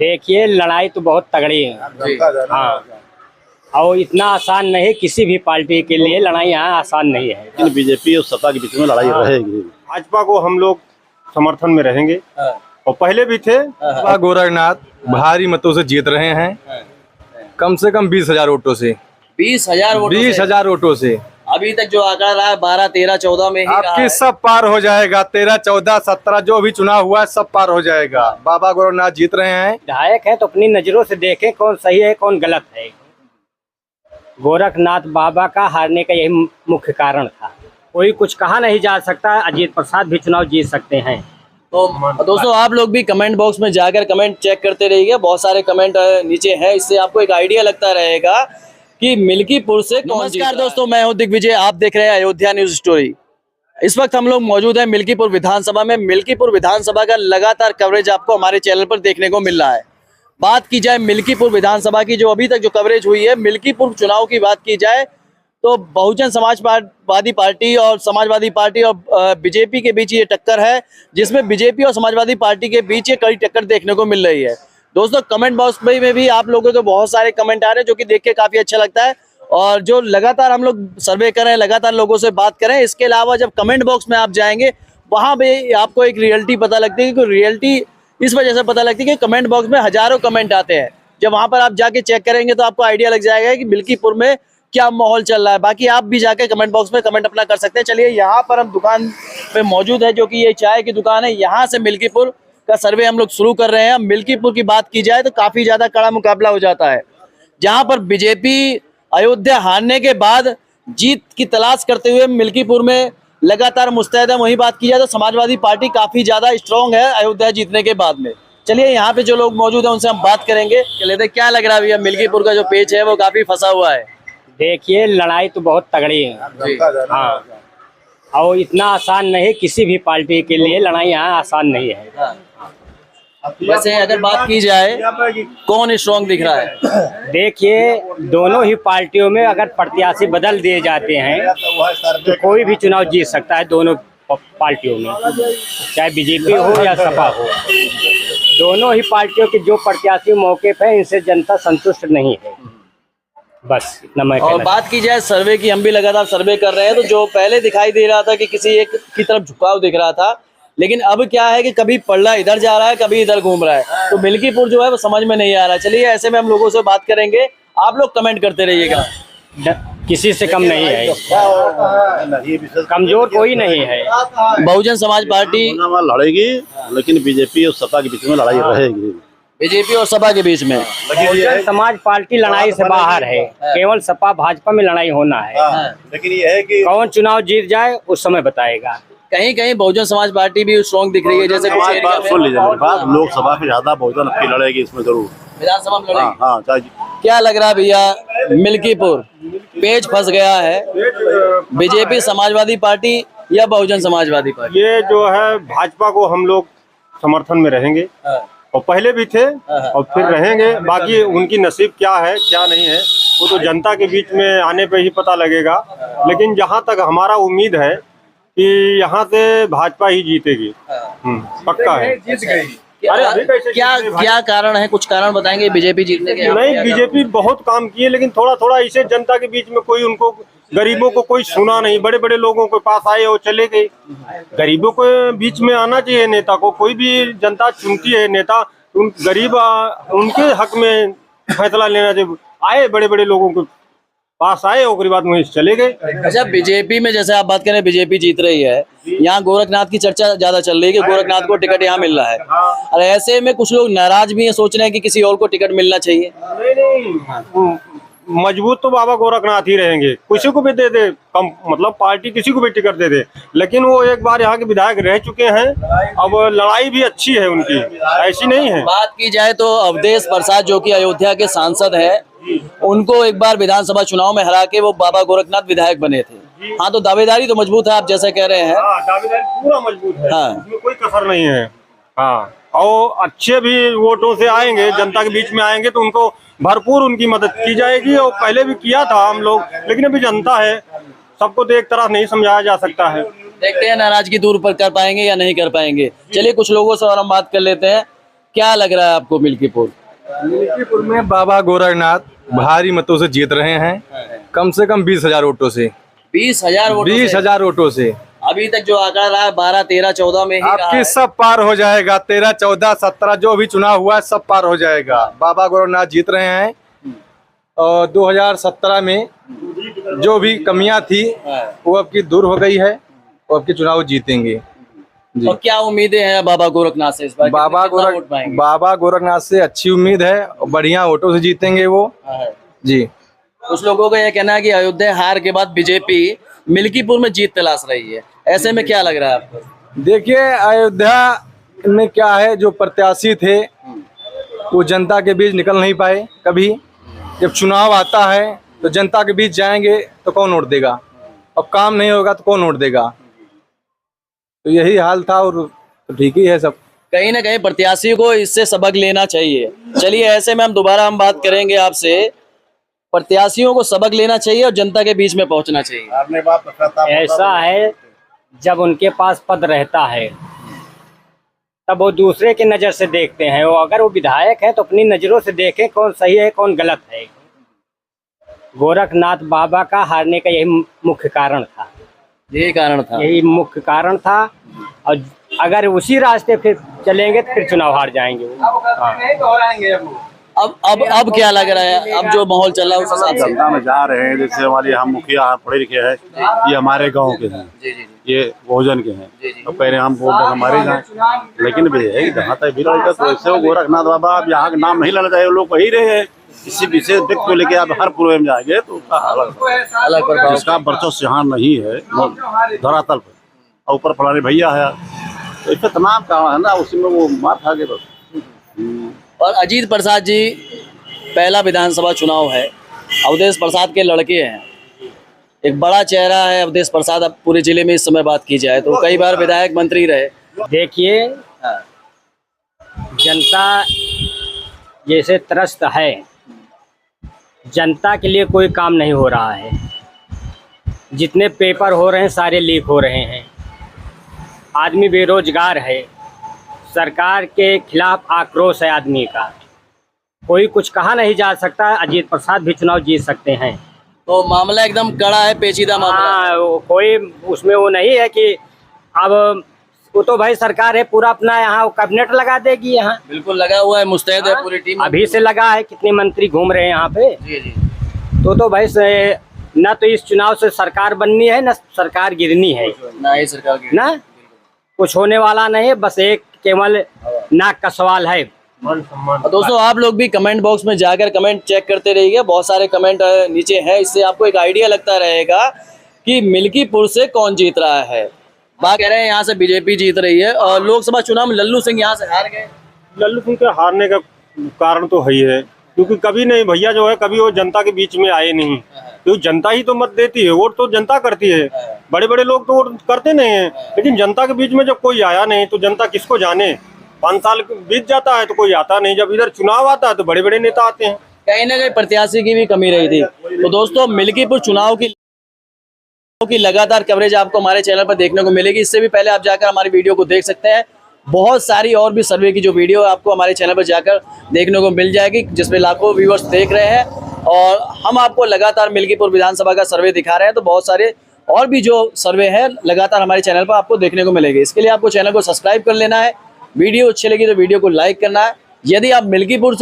देखिए, लड़ाई तो बहुत तगड़ी है। हाँ, और इतना आसान नहीं, किसी भी पार्टी के लिए लड़ाई यहाँ आसान नहीं है। लेकिन बीजेपी और सपा के बीच में लड़ाई रहेगी। भाजपा को हम लोग समर्थन में रहेंगे और पहले भी थे। गोरखनाथ भारी मतों से जीत रहे हैं, कम से कम 20,000 वोटों से। 20,000 वोटों से अभी तक जो आंकड़ा रहा है 12, 13, 14 में ही रहा आपकी है। सब पार हो जाएगा। 13, 14, 17 जो भी चुनाव हुआ है सब पार हो जाएगा। बाबा गोरखनाथ जीत रहे हैं। विधायक है तो अपनी नजरों से देखें कौन सही है कौन गलत है। गोरखनाथ बाबा का हारने का यही मुख्य कारण था। कोई कुछ कहा नहीं जा सकता। अजीत प्रसाद भी चुनाव जीत सकते हैं। तो दोस्तों आप लोग भी कमेंट बॉक्स में जाकर कमेंट चेक करते रहिए। बहुत सारे कमेंट नीचे हैं, इससे आपको एक आइडिया लगता रहेगा कि मिल्कीपुर से कौन। नमस्कार दोस्तों, मैं हूं दिग्विजय, आप देख रहे हैं अयोध्या न्यूज स्टोरी। इस वक्त हम लोग मौजूद हैं मिल्कीपुर विधानसभा में। मिल्कीपुर विधानसभा का लगातार कवरेज आपको हमारे चैनल पर देखने को मिल रहा है। बात की जाए मिल्कीपुर विधानसभा की, जो अभी तक जो कवरेज हुई है, मिल्कीपुर चुनाव की बात की जाए तो बहुजन समाजवादी पार्टी और समाजवादी पार्टी और बीजेपी के बीच ये टक्कर है, जिसमें बीजेपी और समाजवादी पार्टी के बीच ये कड़ी टक्कर देखने को मिल रही है। दोस्तों कमेंट बॉक्स में भी आप लोगों के बहुत सारे कमेंट आ रहे हैं, जो कि देख के काफी अच्छा लगता है। और जो लगातार हम लोग सर्वे करें, लगातार लोगों से बात करें, इसके अलावा जब कमेंट बॉक्स में आप जाएंगे वहां भी आपको एक रियलिटी पता लगती है। कि रियलिटी इस वजह से पता लगती है कि कमेंट बॉक्स में हजारों कमेंट आते हैं। जब वहां पर आप जाके चेक करेंगे तो आपको आइडिया लग जाएगा कि मिल्कीपुर में क्या माहौल चल रहा है। बाकी आप भी जाके कमेंट बॉक्स में कमेंट अपना कर सकते हैं। चलिए, यहाँ पर हम दुकान पे मौजूद है, जो कि ये चाय की दुकान है। यहाँ से मिल्कीपुर का सर्वे हम लोग शुरू कर रहे हैं। मिल्कीपुर की बात की जाए तो काफी ज्यादा कड़ा मुकाबला हो जाता है, जहां पर बीजेपी अयोध्या हारने के बाद जीत की तलाश करते हुए मिल्कीपुर में लगातार मुस्तैद है। वहीं बात की जाए तो समाजवादी पार्टी काफी ज्यादा स्ट्रॉन्ग है अयोध्या जीतने के बाद में। चलिए, यहाँ पे जो लोग मौजूद है उनसे हम बात करेंगे। चलिए, क्या लग रहा है भैया, मिल्कीपुर का जो पेच है वो काफी फंसा हुआ है। देखिए, लड़ाई तो बहुत तगड़ी है। हाँ, और इतना आसान नहीं, किसी भी पार्टी के लिए लड़ाई यहाँ आसान नहीं है। वैसे अगर बात की जाए कौन स्ट्रॉन्ग दिख रहा है? देखिए, दोनों ही पार्टियों में अगर प्रत्याशी बदल दिए जाते हैं तो कोई भी चुनाव जीत सकता है। दोनों पार्टियों में, चाहे बीजेपी हो या सपा हो, दोनों ही पार्टियों के जो प्रत्याशी मौके पे, इनसे जनता संतुष्ट नहीं है। बस इतना मैं और बात की जाए सर्वे की, हम भी लगातार सर्वे कर रहे हैं, तो जो पहले दिखाई दे रहा था कि किसी एक की तरफ झुकाव दिख रहा था, लेकिन अब क्या है कि कभी पल्ला इधर जा रहा है, कभी इधर घूम रहा है। तो मिल्कीपुर जो है वो समझ में नहीं आ रहा है। चलिए, ऐसे में हम लोगों से बात करेंगे, आप लोग कमेंट करते रहिएगा। किसी से कम नहीं है, कमजोर कोई नहीं है। बहुजन समाज पार्टी लड़ेगी, लेकिन बीजेपी और सपा के बीच में लड़ाई रहेगी। बीजेपी और सपा के बीच में बहुजन समाज पार्टी लड़ाई से बाहर है। केवल सपा भाजपा में लड़ाई होना है। लेकिन ये है कि कौन चुनाव जीत जाए उस समय बताएगा। कहीं कहीं बहुजन समाज पार्टी भी स्ट्रॉन्ग दिख रही है, जैसे कुछ एरिया में। सुन लीजिए मेरी बात, लोकसभा से ज्यादा बहुजन अपनी लड़ेगी इसमें जरूर। विधानसभा में लड़ेगी। हाँ, चाहे क्या लग रहा है भैया, मिल्कीपुर पेच फंस गया है, बीजेपी समाजवादी पार्टी या बहुजन समाजवादी पार्टी? ये जो है भाजपा को हम लोग समर्थन में रहेंगे और पहले भी थे और फिर रहेंगे। बाकी उनकी नसीब क्या है क्या नहीं है वो तो जनता के बीच में आने पे ही पता लगेगा। लेकिन जहाँ तक हमारा उम्मीद है कि यहाँ से भाजपा ही जीतेगी। पक्का है। अरे क्या कारण है, कुछ कारण बताएंगे बीजेपी जीतने के? नहीं, बीजेपी बहुत काम किए, लेकिन थोड़ा थोड़ा इसे जनता के बीच में कोई उनको, गरीबों को कोई सुना नहीं। बड़े बड़े लोगों के पास आए और चले गए। गरीबों के बीच में आना चाहिए नेता को। कोई भी जनता चुनती है नेता, उन गरीब उनके हक में फैसला लेना चाहिए। आए बड़े बड़े लोगों के पास आए और बाद वहीं चले गए। अच्छा, बीजेपी में जैसे आप बात करें बीजेपी जीत रही है, यहाँ गोरखनाथ की चर्चा ज्यादा चल रही है कि गोरखनाथ को टिकट यहाँ मिल रहा है। और ऐसे में कुछ लोग नाराज भी हैं, सोच रहे हैं कि किसी और को टिकट मिलना चाहिए। नहीं, मजबूत तो बाबा गोरखनाथ ही रहेंगे। किसी को भी दे दे, कम मतलब पार्टी किसी को भी टिकट दे दे, लेकिन वो एक बार यहाँ के विधायक रह चुके हैं। अब लड़ाई भी अच्छी है उनकी, ऐसी नहीं है। बात की जाए तो अवधेश प्रसाद जो कि अयोध्या के सांसद है, उनको एक बार विधानसभा चुनाव में हरा के वो बाबा गोरखनाथ विधायक बने थे। हाँ, तो दावेदारी तो मजबूत है, आप जैसे कह रहे हैं। दावेदारी पूरा मजबूत है। हाँ, उसमें कोई कसर नहीं है। हाँ, और अच्छे भी वोटों से आएंगे, जनता के बीच में आएंगे तो उनको भरपूर उनकी मदद की जाएगी। और पहले भी किया था हम लोग, लेकिन अभी जनता है, सबको तो एक तरह नहीं समझाया जा सकता है। देखते हैं नाराजगी दूर पर कर पाएंगे या नहीं कर पाएंगे। चलिए, कुछ लोगों से और हम बात कर लेते हैं। क्या लग रहा है आपको मिल्कीपुर? मिल्कीपुर में बाबा गोरखनाथ भारी मतों से जीत रहे हैं, कम से कम 20,000 वोटों से। 20,000 वोटों से? 20,000 वोटों से। अभी तक जो आंकड़ा रहा है 12, 13, 14 में ही रहा आपकी है। सब पार हो जाएगा। 13, 14, 17 जो भी चुनाव हुआ है सब पार हो जाएगा। बाबा गोरखनाथ जीत रहे हैं और 2017 में जो भी कमियां थी वो अब की दूर हो गई है और अब की चुनाव जीतेंगे। तो क्या उम्मीदें हैं बाबा गोरखनाथ से इस बार? कितना वोट पाएंगे? बाबा गोरखनाथ से अच्छी उम्मीद है और बढ़िया वोटों से जीतेंगे वो। जी। कुछ लोगों का यह कहना है कि अयोध्या हार के बाद बीजेपी मिल्कीपुर में जीत तलाश रही है, ऐसे में क्या लग रहा है आपको? देखिए अयोध्या में क्या है, जो प्रत्याशी थे वो जनता के बीच निकल नहीं पाए। कभी जब चुनाव आता है तो जनता के बीच जाएंगे तो कौन वोट देगा, अब काम नहीं होगा तो कौन वोट देगा। तो यही हाल था और तो ठीक ही है सब। कहीं ना कहीं प्रत्याशी को इससे सबक लेना चाहिए। चलिए ऐसे में दोबारा हम बात करेंगे आपसे। प्रत्याशियों को सबक लेना चाहिए और जनता के बीच में पहुंचना चाहिए। ऐसा है, जब उनके पास पद रहता है तब वो दूसरे की नज़र से देखते हैं। वो अगर वो विधायक है तो अपनी नज़रों से देखें कौन सही है कौन गलत है। गोरखनाथ बाबा का हारने का यही मुख्य कारण था। यही कारण था? यही मुख्य कारण था। और अगर उसी रास्ते फिर चलेंगे तो फिर चुनाव हार जाएंगे वो। अब क्या लग रहा है? अब जो माहौल चल रहा है उस हिसाब से जनता में जा रहे हैं। जैसे हमारे हम मुखिया पढ़े लिखे हैं, ये हमारे गांव के हैं, ये बहुजन के हैं। तो पहले हम वोट हमारे जाए, लेकिन भी है जहाँ तक भी रहेगा तो ऐसे वो गोरखनाथ बाबा अब यहाँ का नाम नहीं लेना चाहिए। लोग वही रहे हैं, किसी विशेष व्यक्ति को लेके आप हर पूर्व में जाएंगे तो उसका अलग प्रभाव, जिसका वर्चस्व यहाँ नहीं है धरातल पर, और ऊपर फलाने भैया है, तो इससे तमाम कारण है ना, उसी में वो मार खा गए बस। और अजीत प्रसाद जी पहला विधानसभा चुनाव है, अवधेश प्रसाद के लड़के हैं, एक बड़ा चेहरा है अवधेश प्रसाद। अब पूरे जिले में इस समय बात की जाए तो कई बार विधायक मंत्री रहे। देखिए जनता जैसे त्रस्त है, जनता के लिए कोई काम नहीं हो रहा है। जितने पेपर हो रहे हैं सारे लीक हो रहे हैं। आदमी बेरोजगार है, सरकार के खिलाफ आक्रोश है आदमी का। कोई कुछ कहा नहीं जा सकता। अजीत प्रसाद भी चुनाव जीत सकते हैं। तो मामला एकदम कड़ा है, पेचीदा मामला। हाँ, कोई उसमें वो नहीं है कि अब वो तो भाई सरकार है, पूरा अपना यहाँ कैबिनेट लगा देगी। यहाँ बिल्कुल लगा हुआ है, मुस्तैद है पूरी टीम। अभी से लगा है, कितने मंत्री घूम रहे हैं यहाँ पे। जी जी। तो भाई न तो इस चुनाव से सरकार बननी है न सरकार गिरनी है, ना ही सरकार की ना कुछ होने वाला नहीं है। बस एक केवल नाक का सवाल है। दोस्तों आप लोग भी कमेंट बॉक्स में जाकर कमेंट चेक करते रहिए। बहुत सारे कमेंट नीचे हैं, इससे आपको एक आइडिया लगता रहेगा कि मिल्कीपुर से कौन जीत रहा है। बात कह रहे हैं यहाँ से बीजेपी जीत रही है और लोकसभा चुनाव में लल्लू सिंह यहाँ से हार गए। लल्लू सिंह के हारने का कारण तो है ही है, क्योंकि कभी नहीं भैया जो है कभी वो जनता के बीच में आए नहीं। क्योंकि जनता ही तो मत देती है, वोट तो जनता करती है। बड़े बड़े लोग तो वोट करते नहीं है, लेकिन जनता के बीच में जब कोई आया नहीं तो जनता किसको जाने। 5 साल बीत जाता है तो कोई आता नहीं, जब इधर चुनाव आता है तो बड़े बड़े नेता आते हैं। कहीं ना कहीं प्रत्याशी की भी कमी रही थी। तो दोस्तों मिल्कीपुर चुनाव की लगातार कवरेज आपको हमारे चैनल पर देखने को मिलेगी। इससे भी पहले आप जाकर हमारी वीडियो को देख सकते हैं। बहुत सारी और भी सर्वे की जो वीडियो आपको हमारे चैनल पर जाकर देखने को मिल जाएगी, जिसमें लाखों व्यूअर्स देख रहे हैं। और हम आपको लगातार मिल्कीपुर विधानसभा का सर्वे दिखा रहे हैं, तो बहुत सारे और भी जो सर्वे हैं लगातार हमारे चैनल पर आपको देखने को मिलेंगे। इसके लिए आपको चैनल को सब्सक्राइब कर लेना है। वीडियो अच्छी लगी तो वीडियो को लाइक करना है। यदि आप मिल्कीपुर